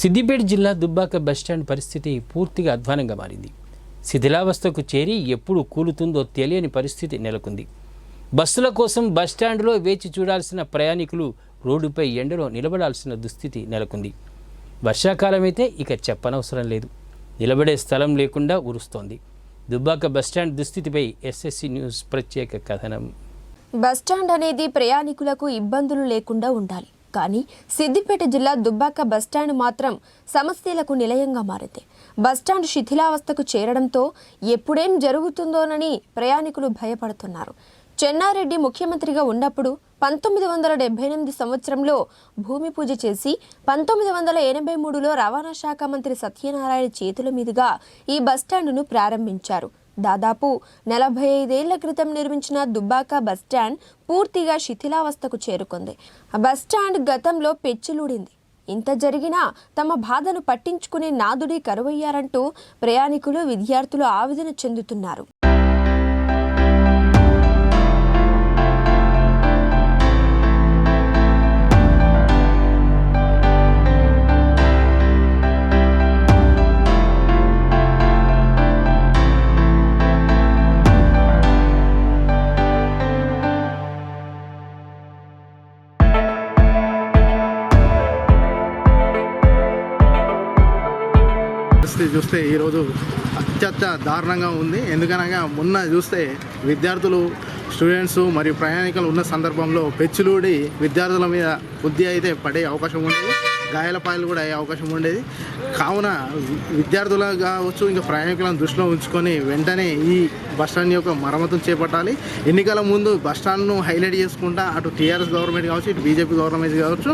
సిద్దిపేట జిల్లా దుబ్బాక బస్టాండ్ పరిస్థితి పూర్తిగా అధ్వానంగా మారింది. శిథిలావస్థకు చేరి ఎప్పుడు కూలుతుందో తెలియని పరిస్థితి నెలకొంది. బస్సుల కోసం బస్టాండ్లో వేచి చూడాల్సిన ప్రయాణికులు రోడ్డుపై ఎండలో నిలబడాల్సిన దుస్థితి నెలకొంది. వర్షాకాలమైతే ఇక చెప్పనవసరం లేదు. నిలబడే స్థలం లేకుండా ఉరుస్తోంది. దుబ్బాక బస్టాండ్ దుస్థితిపై ఎస్ఎస్సి న్యూస్ ప్రత్యేక కథనం. బస్టాండ్ అనేది ప్రయాణికులకు ఇబ్బందులు లేకుండా ఉండాలి. కానీ సిద్దిపేట జిల్లా దుబ్బాక బస్టాండ్ మాత్రం సమస్యలకు నిలయంగా మారింది. బస్టాండ్ శిథిలావస్థకు చేరడంతో ఎప్పుడేం జరుగుతుందోనని ప్రయాణికులు భయపడుతున్నారు. చెన్నారెడ్డి ముఖ్యమంత్రిగా ఉన్నప్పుడు 1978 సంవత్సరంలో భూమి పూజ చేసి 1983లో రవాణా శాఖ మంత్రి సత్యనారాయణ చేతుల మీదుగా ఈ బస్టాండును ప్రారంభించారు. దాదాపు 45 ఏళ్ల క్రితం నిర్మించిన దుబ్బాక బస్టాండ్ పూర్తిగా శిథిలావస్థకు చేరుకుంది. ఆ బస్టాండ్ గతంలో పెచ్చులూడింది. ఇంత జరిగినా తమ బాధను పట్టించుకునే నాదుడి కరువయ్యారంటూ ప్రయాణికులు, విద్యార్థులు ఆవేదన చెందుతున్నారు. చూస్తే ఈరోజు అత్యంత దారుణంగా ఉంది. ఎందుకనగా మొన్న చూస్తే విద్యార్థులు, స్టూడెంట్స్ మరియు ప్రయాణికులు ఉన్న సందర్భంలో పెచ్చులూడి విద్యార్థుల మీద బుద్ధి అయితే పడే అవకాశం ఉండేది, గాయాల పాయలు కూడా అయ్యే అవకాశం ఉండేది. కావున విద్యార్థులు కావచ్చు, ఇంకా ప్రయాణికులను దృష్టిలో ఉంచుకొని వెంటనే ఈ బస్టాండ్ యొక్క మరమ్మతులు చేపట్టాలి. ఎన్నికల ముందు బస్టాండ్ను హైలైట్ చేసుకుంటా అటు టీఆర్ఎస్ గవర్నమెంట్ కావచ్చు, ఇటు బీజేపీ గవర్నమెంట్ కావచ్చు